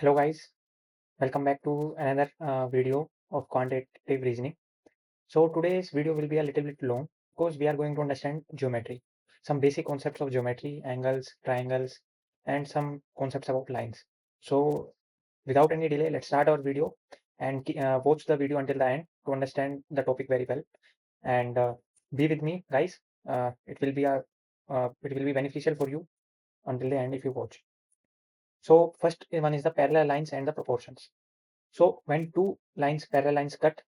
Hello guys, welcome back to another video of quantitative reasoning. So today's video will be a little bit long because we are going to understand geometry, some basic concepts of geometry, angles, triangles, and some concepts about lines. So without any delay, let's start our video and watch the video until the end to understand the topic very well. And be with me, guys. It will be beneficial for you until the end if you watch. So first one is the parallel lines and the proportions. So when two parallel lines cut,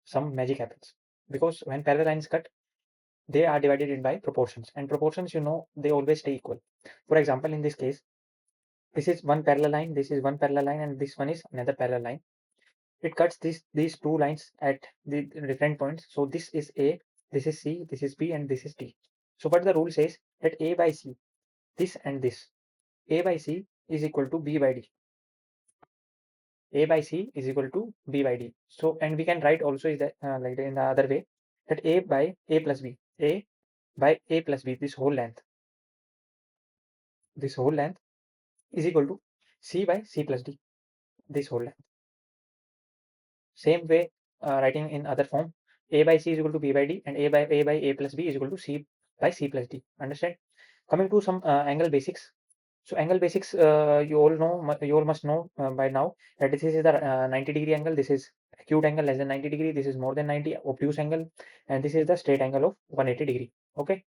some magic happens. Because when parallel lines cut, they are divided in by proportions. And proportions, they always stay equal. For example, in this case, this is one parallel line, this is one parallel line, and this one is another parallel line. It cuts these two lines at the different points. So this is A, this is C, this is B, and this is D. So what the rule says that A by C, this and this, A by C is equal to B by D. A by C is equal to B by D. So, and we can write also is that like in the other way that A by A plus B, A by A plus B, this whole length is equal to C by C plus D, this whole length. Same way, writing in other form, A by C is equal to B by D, and A by A plus B is equal to C by C plus D. Understand? Coming to some angle basics. So angle basics, you all must know by now that this is the 90-degree angle. This is acute angle less than 90 degree. This is more than 90 obtuse angle, and this is the straight angle of 180 degree. Okay.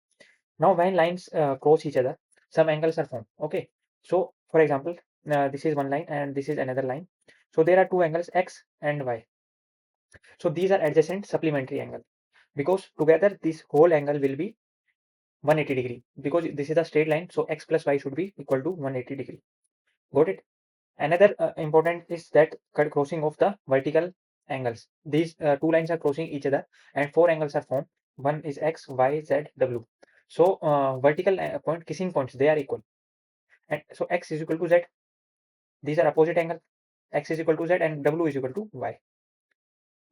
Now when lines cross each other, some angles are formed. Okay. So for example, this is one line and this is another line. So there are two angles X and Y. So these are adjacent supplementary angle because together this whole angle will be 180 degree because this is a straight line. So X plus Y should be equal to 180 degree. Got it? Another important is that crossing of the vertical angles. These two lines are crossing each other and four angles are formed. One is X, Y, Z, W. So vertical point kissing points, they are equal. And so X is equal to Z. These are opposite angle. X is equal to Z and W is equal to Y.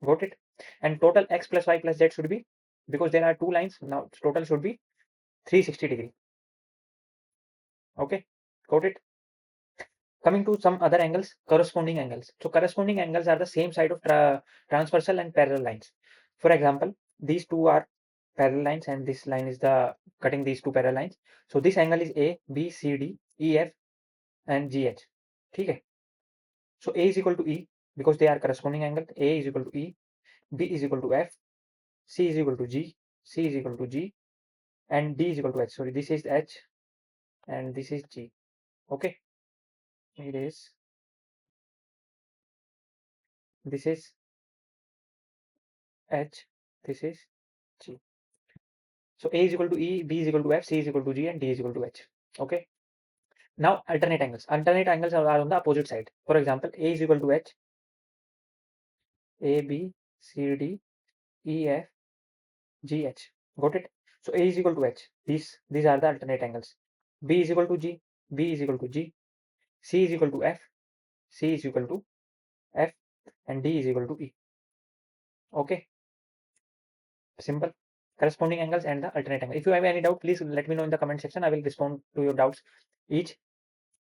Got it? And total X plus Y plus Z should be, because there are two lines, now total should be 360 degree. Okay, got it? Coming to some other angles, corresponding angles. So corresponding angles are the same side of transversal and parallel lines. For example, these two are parallel lines and this line is the cutting these two parallel lines. So this angle is A, B, C, D, E, F and G, H. Okay. So A is equal to E because they are corresponding angle. A is equal to E, B is equal to F, C is equal to G, C is equal to G and D is equal to H. Sorry, this is H and this is G. Okay. It is, this is H, this is G. So A is equal to E, B is equal to F, C is equal to G, and D is equal to H. Okay. Now alternate angles. Alternate angles are on the opposite side. For example, A is equal to H, A, B, C, D, E, F, G, H. Got it? So A is equal to H. These are the alternate angles. B is equal to G, B is equal to G, C is equal to F, C is equal to F, and D is equal to E. Okay. Simple. Corresponding angles and the alternate angle. If you have any doubt, please let me know in the comment section. I will respond to your doubts each.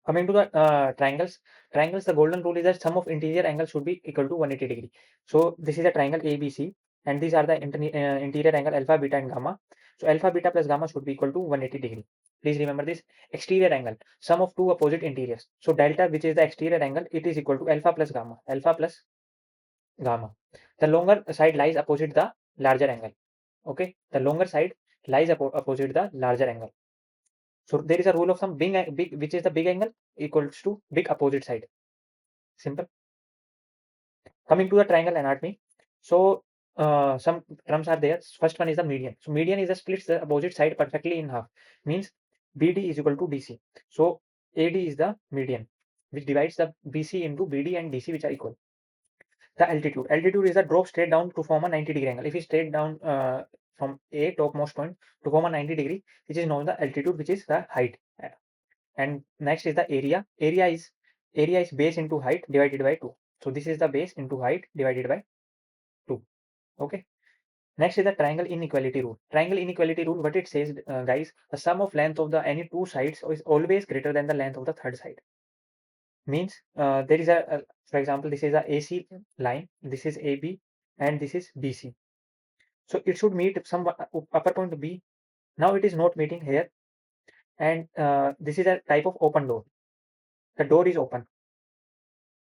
Coming to the triangles. Triangles, the golden rule is that sum of interior angles should be equal to 180 degree. So this is a triangle ABC and these are the interior angle alpha, beta and gamma. So alpha, beta plus gamma should be equal to 180 degree. Please remember this. Exterior angle, sum of two opposite interiors. So delta, which is the exterior angle, it is equal to alpha plus gamma. Alpha plus gamma. The longer side lies opposite the larger angle. Okay, the longer side lies opposite the larger angle. So there is a rule of thumb, big, which is the big angle equals to big opposite side. Simple. Coming to the triangle anatomy. So some terms are there. First one is the median. So median is the splits the opposite side perfectly in half. Means BD is equal to DC. So AD is the median, which divides the BC into BD and DC, which are equal. The altitude. Altitude is the drop straight down to form a 90-degree angle. If you straight down from a topmost point to form a 90 degree, which is known the altitude, which is the height. And next is the area. Area is base into height divided by 2. So this is the base into height divided by 2. Okay. Next is the triangle inequality rule. Triangle inequality rule, what it says, guys, the sum of length of the any two sides is always greater than the length of the third side. means there is a for example, this is a AC line, this is AB, and this is BC. So it should meet some upper point B. Now it is not meeting here, and this is a type of open door. The door is open.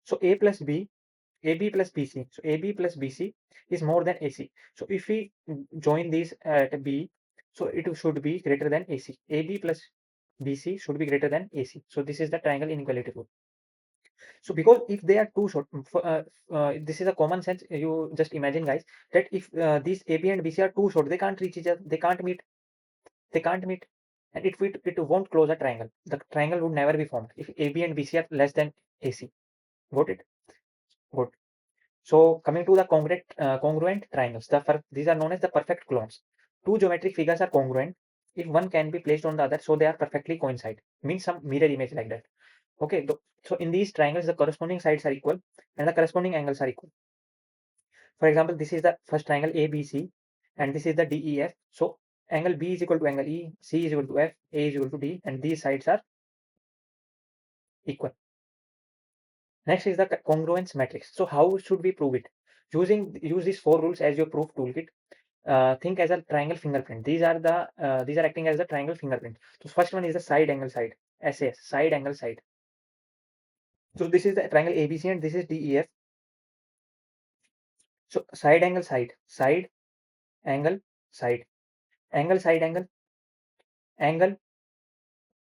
So A plus B, AB plus BC. So AB plus BC is more than AC. So if we join these at B, so it should be greater than AC. AB plus BC should be greater than AC. So this is the triangle inequality rule. So because if they are too short, this is a common sense. You just imagine, guys, that if these AB and BC are too short, they can't reach each other. They can't meet. They can't meet, and it won't close a triangle. The triangle would never be formed if AB and BC are less than AC. Got it? Good. So coming to the congruent triangles, these are known as the perfect clones. Two geometric figures are congruent if one can be placed on the other, so they are perfectly coincide. Means some mirror image like that. Okay, so in these triangles, the corresponding sides are equal and the corresponding angles are equal. For example, this is the first triangle ABC, and this is the DEF. So angle B is equal to angle E, C is equal to F, A is equal to D, and these sides are equal. Next is the congruence matrix. So how should we prove it? Use these four rules as your proof toolkit. Think as a triangle fingerprint. These are acting as a triangle fingerprint. So first one is the side angle side. SAS, side angle side. So this is the triangle ABC and this is DEF. So side angle side, side angle side, angle side angle, angle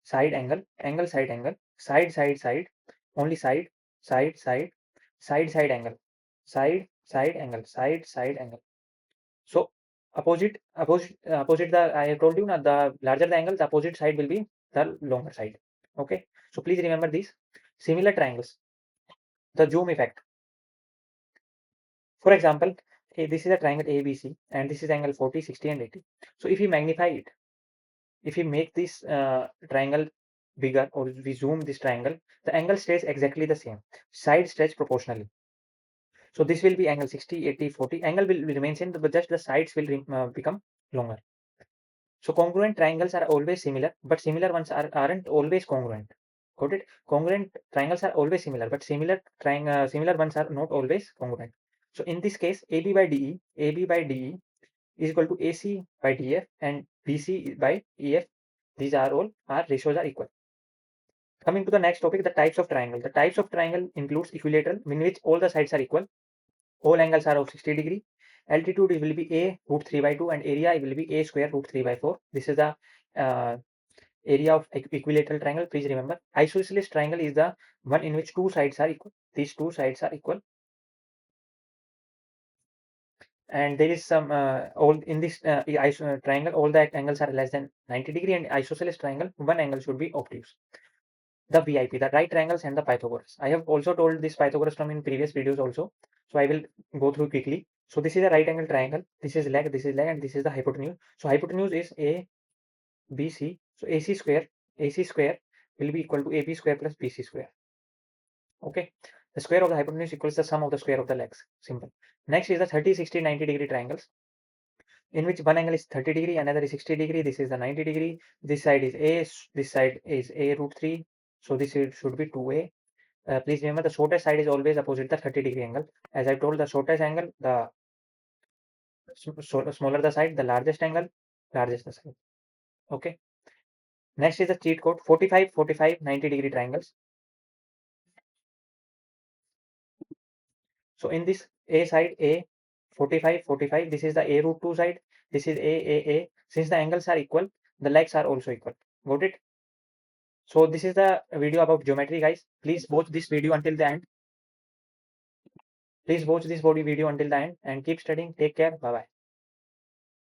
side angle, angle side angle, side side side, only side, side side, side side angle, side side angle, side side angle. So opposite the I have told you now, the larger the angle, the opposite side will be the longer side. Okay. So please remember these similar triangles, the zoom effect. For example, this is a triangle ABC and this is angle 40, 60, and 80. So if we magnify it, if we make this triangle bigger or we zoom this triangle, the angle stays exactly the same. Side stretch proportionally. So this will be angle 60, 80, 40. Angle will remain same, but just the sides will become longer. So congruent triangles are always similar, but similar ones aren't always congruent. Got it? Congruent triangles are always similar, but similar ones are not always congruent. So in this case, AB by DE is equal to AC by DF, and BC by EF. These are all ratios are equal. Coming to the next topic, the types of triangle. The types of triangle includes equilateral, in which all the sides are equal. All angles are of 60 degree. Altitude will be a root 3 by 2 and area will be a square root 3 by 4. This is the area of equilateral triangle. Please remember, isosceles triangle is the one in which two sides are equal. These two sides are equal, and there is some all in this triangle, all the angles are less than 90 degree, and isosceles triangle, one angle should be obtuse. The VIP, the right triangles and the Pythagoras. I have also told this Pythagoras from in previous videos also, so I will go through quickly. So this is a right angle triangle. This is leg, and this is the hypotenuse. So hypotenuse is A B C. So AC square will be equal to AB square plus BC square. Okay, the square of the hypotenuse equals the sum of the square of the legs. Simple. Next is the 30, 60, 90 degree triangles, in which one angle is 30 degree, another is 60 degree. This is the 90 degree. This side is A, this side is A root 3. So this should be 2A. Please remember, the shortest side is always opposite the 30 degree angle. As I told, the shortest angle, the smaller the side, the largest angle, largest the side. Okay. Next is the cheat code, 45, 45, 90 degree triangles. So in this A side, A 45, 45, this is the A root 2 side. This is A. Since the angles are equal, the legs are also equal. Got it? So this is the video about geometry, guys. Please watch this video until the end. Please watch this video until the end and keep studying. Take care. Bye bye.